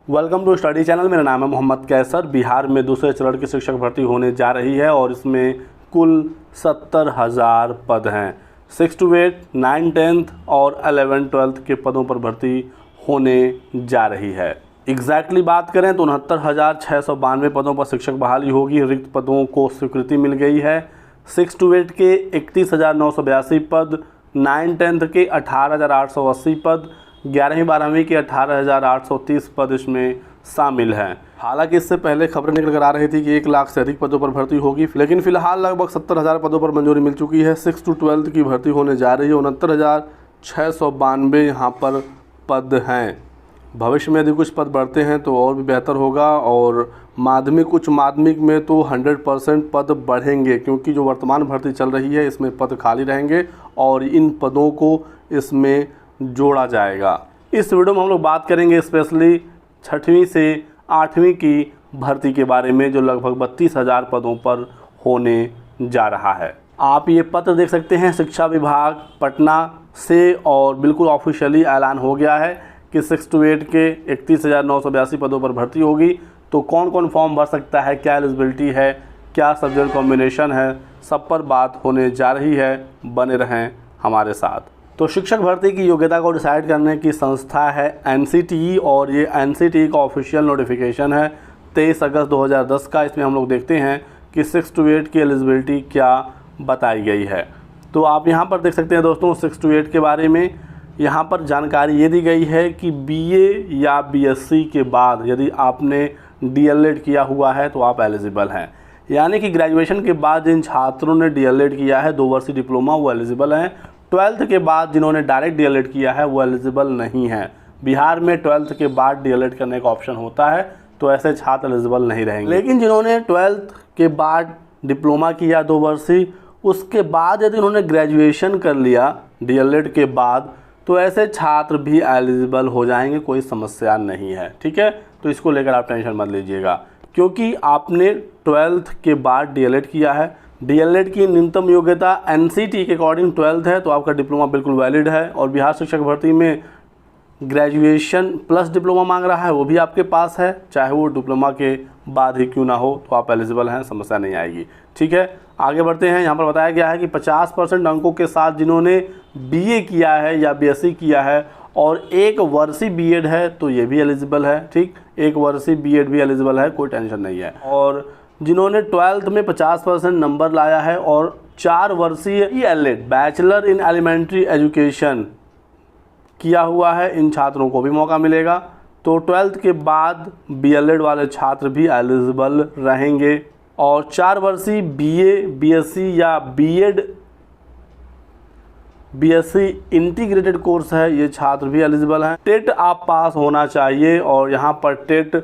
Welcome to study channel. मेरा नाम है मोहम्मद कैसर। बिहार में दूसरे चरण की शिक्षक भर्ती होने जा रही है और इसमें कुल 70,000 पद हैं। 6 to 8, 9, 10th और 11, 12th के पदों पर भर्ती होने जा रही है। एग्जैक्टली बात करें तो 69,692 पदों पर शिक्षक बहाली होगी। रिक्त पदों को स्वीकृति मिल गई है। 6 to 8 के 31,982 पद, 9, 10th के 18,880 पद, 11वीं 12वीं के 18,830 पद इसमें शामिल हैं। हालांकि इससे पहले खबरें निकल कर आ रही थी कि 1 लाख से अधिक पदों पर भर्ती होगी, लेकिन फिलहाल लगभग 70,000 पदों पर मंजूरी मिल चुकी है। 6 to 12th की भर्ती होने जा रही है। 69,692 यहाँ पर पद हैं। भविष्य में यदि कुछ पद बढ़ते हैं तो और भी बेहतर होगा और उच्च माध्यमिक में तो 100% पद बढ़ेंगे, क्योंकि जो वर्तमान भर्ती चल रही है इसमें पद खाली रहेंगे और इन पदों को इसमें जोड़ा जाएगा। इस वीडियो में हम लोग बात करेंगे स्पेशली 6वीं से 8वीं की भर्ती के बारे में, जो लगभग 32,000 पदों पर होने जा रहा है। आप ये पत्र देख सकते हैं शिक्षा विभाग पटना से, और बिल्कुल ऑफिशियली ऐलान हो गया है कि 6 to 8 के 31,982 पदों पर भर्ती होगी। तो कौन कौन फॉर्म भर सकता है, क्या एलिजिबिलिटी है, क्या सब्जेक्ट कॉम्बिनेशन है, सब पर बात होने जा रही है। बने रहें हमारे साथ। तो शिक्षक भर्ती की योग्यता को डिसाइड करने की संस्था है NCTE, और ये NCTE का ऑफिशियल नोटिफिकेशन है 23 अगस्त 2010 का। इसमें हम लोग देखते हैं कि 6 to 8 की एलिजिबिलिटी क्या बताई गई है। तो आप यहाँ पर देख सकते हैं दोस्तों 6 to 8 के बारे में। यहाँ पर जानकारी ये दी गई है कि BA या BSc के बाद यदि आपने DLED किया हुआ है तो आप एलिजिबल हैं। यानी कि ग्रेजुएशन के बाद जिन छात्रों ने DLED किया है 2 वर्षीय डिप्लोमा, वो एलिजिबल हैं। 12th के बाद जिन्होंने डायरेक्ट DLED किया है वो एलिजिबल नहीं है। बिहार में 12th के बाद DLED करने का ऑप्शन होता है, तो ऐसे छात्र एलिजिबल नहीं रहेंगे। लेकिन जिन्होंने 12th के बाद डिप्लोमा किया 2 वर्षीय, उसके बाद यदि उन्होंने ग्रेजुएशन कर लिया DLED के बाद, तो ऐसे छात्र भी एलिजिबल हो जाएंगे, कोई समस्या नहीं है। ठीक है, तो इसको लेकर आप टेंशन मत लीजिएगा, क्योंकि आपने 12th के बाद DLED किया है। DLED की न्यूनतम योग्यता NCTE के अकॉर्डिंग 12th है, तो आपका डिप्लोमा बिल्कुल वैलिड है। और बिहार शिक्षक भर्ती में ग्रेजुएशन प्लस डिप्लोमा मांग रहा है, वो भी आपके पास है, चाहे वो डिप्लोमा के बाद ही क्यों ना हो, तो आप एलिजिबल हैं, समस्या नहीं आएगी। ठीक है, आगे बढ़ते हैं। यहाँ पर बताया गया है कि 50% अंकों के साथ जिन्होंने BA किया है या BSc किया है और 1 वर्षीय BEd है तो ये भी एलिजिबल है। ठीक, 1 वर्षीय BEd भी एलिजिबल है, कोई टेंशन नहीं है। और जिन्होंने 12th में 50% नंबर लाया है और 4 वर्षीय ELED bachelor in elementary education किया हुआ है, इन छात्रों को भी मौका मिलेगा। तो 12th के बाद BLED वाले छात्र भी एलिजिबल रहेंगे। और 4 वर्षीय BA, BSc या BSc इंटीग्रेटेड कोर्स है, ये छात्र भी एलिजिबल हैं। टेट आप पास होना चाहिए और यहाँ पर टेट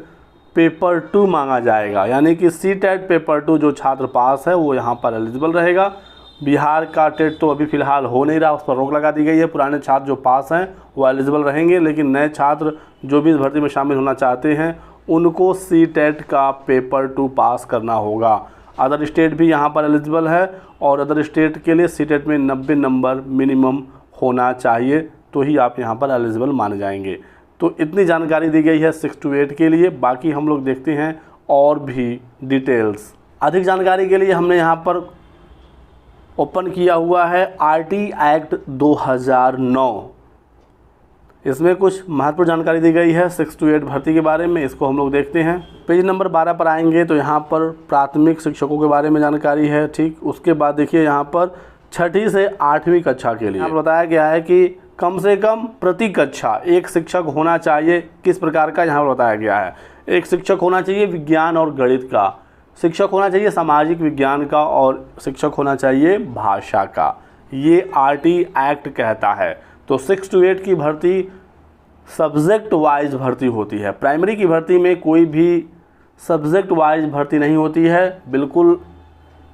पेपर 2 मांगा जाएगा, यानी कि CTET पेपर 2 जो छात्र पास है वो यहाँ पर एलिजिबल रहेगा। बिहार का टेट तो अभी फ़िलहाल हो नहीं रहा, उस पर रोक लगा दी गई है। पुराने छात्र जो पास हैं वो एलिजिबल रहेंगे, लेकिन नए छात्र जो भी इस भर्ती में शामिल होना चाहते हैं उनको CTET का पेपर 2 पास करना होगा। अदर स्टेट भी यहाँ पर एलिजिबल है और अदर स्टेट के लिए CTET में 90 नंबर मिनिमम होना चाहिए, तो ही आप यहाँ पर एलिजिबल माने जाएंगे। तो इतनी जानकारी दी गई है 6 to 8 के लिए। बाकी हम लोग देखते हैं और भी डिटेल्स। अधिक जानकारी के लिए हमने यहाँ पर ओपन किया हुआ है RT एक्ट 2009। इसमें कुछ महत्वपूर्ण जानकारी दी गई है 6 to 8 भर्ती के बारे में, इसको हम लोग देखते हैं। पेज नंबर 12 पर आएंगे तो यहाँ पर प्राथमिक शिक्षकों के बारे में जानकारी है। ठीक, उसके बाद देखिए यहाँ पर 6ठी से 8वीं कक्षा के लिए यहाँ बताया गया है कि कम से कम प्रति कक्षा 1 शिक्षक होना चाहिए। किस प्रकार का यहाँ पर बताया गया है, 1 शिक्षक होना चाहिए विज्ञान और गणित का, शिक्षक होना चाहिए सामाजिक विज्ञान का, और शिक्षक होना चाहिए भाषा का। ये RT एक्ट कहता है। तो 6 to 8 की भर्ती सब्जेक्ट वाइज भर्ती होती है। प्राइमरी की भर्ती में कोई भी सब्जेक्ट वाइज भर्ती नहीं होती है, बिल्कुल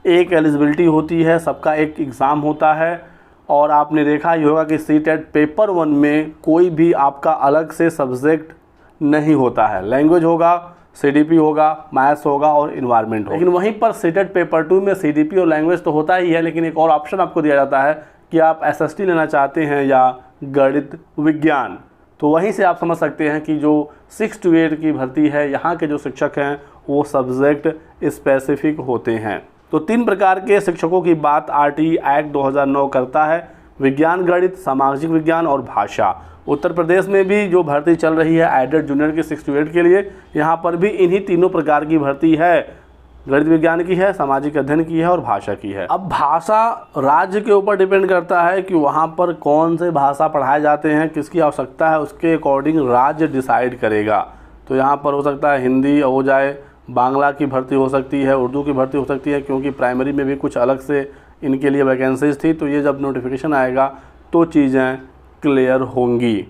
एक एलिजिबिलिटी होती है, सबका एक एग्ज़ाम होता है। और आपने देखा ही होगा कि CTET पेपर 1 में कोई भी आपका अलग से सब्जेक्ट नहीं होता है। लैंग्वेज होगा, CDP होगा, मैथ्स होगा और इन्वायरमेंट होगा। लेकिन वहीं पर CTET पेपर 2 में CDP और लैंग्वेज तो होता ही है, लेकिन एक और ऑप्शन आपको दिया जाता है कि आप SST लेना चाहते हैं या गणित विज्ञान, तो वहीं से आप समझ सकते हैं कि जो 6 to 8 की भर्ती है, यहाँ के जो शिक्षक हैं वो सब्जेक्ट स्पेसिफिक होते हैं। तो 3 प्रकार के शिक्षकों की बात आरटीई एक्ट 2009 करता है, विज्ञान, गणित, सामाजिक विज्ञान और भाषा। उत्तर प्रदेश में भी जो भर्ती चल रही है एडेड जूनियर के 6 to 8 के लिए, यहाँ पर भी इन्हीं तीनों प्रकार की भर्ती है, गणित विज्ञान की है, सामाजिक अध्ययन की है और भाषा की है। अब भाषा राज्य के ऊपर डिपेंड करता है कि वहाँ पर कौन से भाषा पढ़ाए जाते हैं, किसकी आवश्यकता है, उसके अकॉर्डिंग राज्य डिसाइड करेगा। तो यहाँ पर हो सकता है हिंदी हो जाए, बांग्ला की भर्ती हो सकती है, उर्दू की भर्ती हो सकती है, क्योंकि प्राइमरी में भी कुछ अलग से इनके लिए वैकेंसीज थी। तो ये जब नोटिफिकेशन आएगा तो चीज़ें क्लियर होंगी।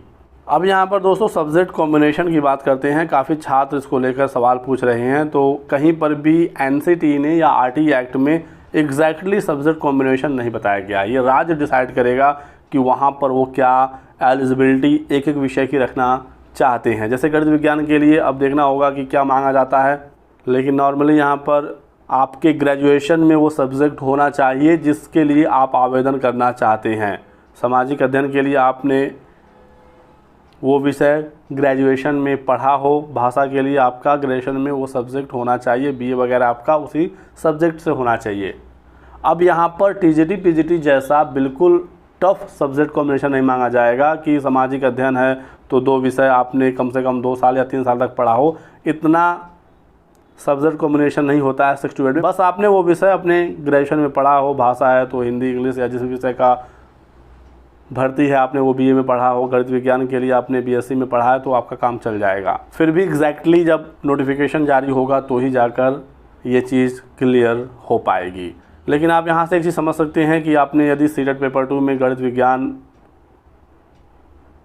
अब यहाँ पर दोस्तों सब्जेक्ट कॉम्बिनेशन की बात करते हैं। काफ़ी छात्र इसको लेकर सवाल पूछ रहे हैं। तो कहीं पर भी एनसीटी ने या आरटीई एक्ट में एग्जैक्टली सब्जेक्ट कॉम्बिनेशन नहीं बताया गया। ये राज्य डिसाइड करेगा कि वहाँ पर वो क्या एलिजिबिलिटी एक एक विषय की रखना चाहते हैं। जैसे गणित विज्ञान के लिए अब देखना होगा कि क्या मांगा जाता है, लेकिन नॉर्मली यहाँ पर आपके ग्रेजुएशन में वो सब्जेक्ट होना चाहिए जिसके लिए आप आवेदन करना चाहते हैं। सामाजिक अध्ययन के लिए आपने वो विषय ग्रेजुएशन में पढ़ा हो, भाषा के लिए आपका ग्रेजुएशन में वो सब्जेक्ट होना चाहिए, बीए वगैरह आपका उसी सब्जेक्ट से होना चाहिए। अब यहाँ पर टीजीटी पीजीटी जैसा बिल्कुल टफ सब्जेक्ट कॉम्बिनेशन नहीं मांगा जाएगा कि सामाजिक अध्ययन है तो 2 विषय आपने कम से कम 2 साल या 3 साल तक पढ़ा हो। इतना सब्जेक्ट कॉम्बिनेशन नहीं होता है 6 to 8 में। बस आपने वो विषय अपने ग्रेजुएशन में पढ़ा हो, भाषा है तो हिंदी, इंग्लिश या जिस विषय का भर्ती है आपने वो बीए में पढ़ा हो, गणित विज्ञान के लिए आपने बीएससी में पढ़ा है तो आपका काम चल जाएगा। फिर भी एग्जैक्टली जब नोटिफिकेशन जारी होगा तो ही जाकर ये चीज़ क्लियर हो पाएगी। लेकिन आप यहाँ से एक चीज़ समझ सकते हैं कि आपने यदि सीटेट पेपर 2 में गणित विज्ञान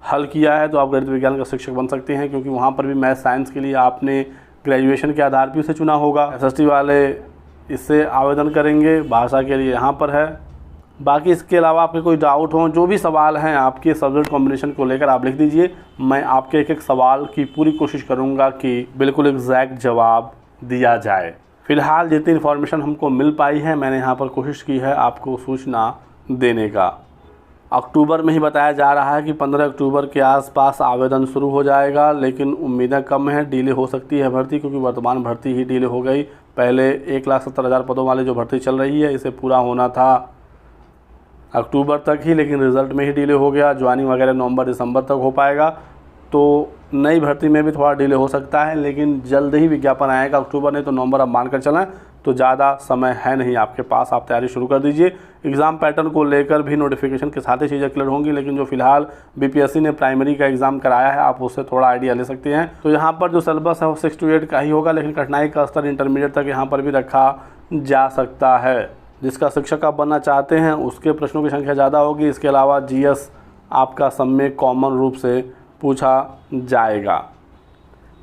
हल किया है तो आप गणित विज्ञान का शिक्षक बन सकते हैं, क्योंकि वहाँ पर भी मैथ साइंस के लिए आपने ग्रेजुएशन के आधार पर उसे चुना होगा। एसएसटी वाले इससे आवेदन करेंगे, भाषा के लिए यहाँ पर है। बाकी इसके अलावा आपके कोई डाउट हो, जो भी सवाल हैं आपके सब्जेक्ट कॉम्बिनेशन को लेकर आप लिख दीजिए। मैं आपके एक एक सवाल की पूरी कोशिश करूंगा कि बिल्कुल एग्जैक्ट जवाब दिया जाए। फ़िलहाल जितनी इन्फॉर्मेशन हमको मिल पाई है मैंने यहाँ पर कोशिश की है आपको सूचना देने का। अक्टूबर में ही बताया जा रहा है कि 15 अक्टूबर के आसपास आवेदन शुरू हो जाएगा, लेकिन उम्मीदें कम हैं, डिले हो सकती है भर्ती, क्योंकि वर्तमान भर्ती ही डिले हो गई। पहले 1,70,000 पदों वाले जो भर्ती चल रही है इसे पूरा होना था अक्टूबर तक ही, लेकिन रिज़ल्ट में ही डिले हो गया। ज्वाइनिंग वगैरह नवंबर दिसंबर तक हो पाएगा। तो नई भर्ती में भी थोड़ा डिले हो सकता है, लेकिन जल्द ही विज्ञापन आएगा। अक्टूबर नहीं तो नवंबर आप मानकर चलें, तो ज़्यादा समय है नहीं आपके पास, आप तैयारी शुरू कर दीजिए। एग्ज़ाम पैटर्न को लेकर भी नोटिफिकेशन के साथ ही चीज़ें क्लियर होंगी, लेकिन जो फिलहाल बीपीएससी ने प्राइमरी का एग्ज़ाम कराया है आप उससे थोड़ा आइडिया ले सकते हैं। तो यहाँ पर जो सिलेबस है वो 6 to 8 का ही होगा, लेकिन कठिनाई का स्तर इंटरमीडिएट तक यहाँ पर भी रखा जा सकता है। जिसका शिक्षक आप बनना चाहते हैं उसके प्रश्नों की संख्या ज़्यादा होगी। इसके अलावा जीएस आपका सब में कॉमन रूप से पूछा जाएगा।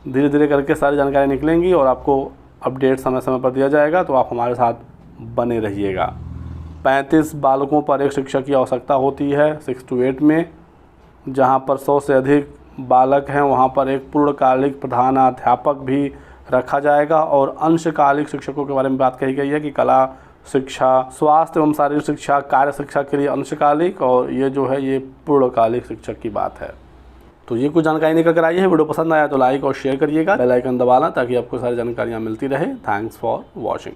धीरे धीरे करके सारी जानकारी निकलेंगी और आपको अपडेट समय समय पर दिया जाएगा, तो आप हमारे साथ बने रहिएगा। 35 बालकों पर एक शिक्षक की आवश्यकता होती है 6 to 8 में। जहां पर 100 से अधिक बालक हैं वहां पर एक पूर्णकालिक प्रधानाध्यापक भी रखा जाएगा, और अंशकालिक शिक्षकों के बारे में बात कही गई है कि कला शिक्षा, स्वास्थ्य एवं शारीरिक शिक्षा, कार्य शिक्षा के लिए अंशकालिक, और ये जो है ये पूर्णकालिक शिक्षक की बात है। तो ये कुछ जानकारी निकल कर आई है। वीडियो पसंद आया तो लाइक और शेयर करिएगा, बेल आइकन दबाना ताकि आपको सारी जानकारियाँ मिलती रहे। Thanks for watching.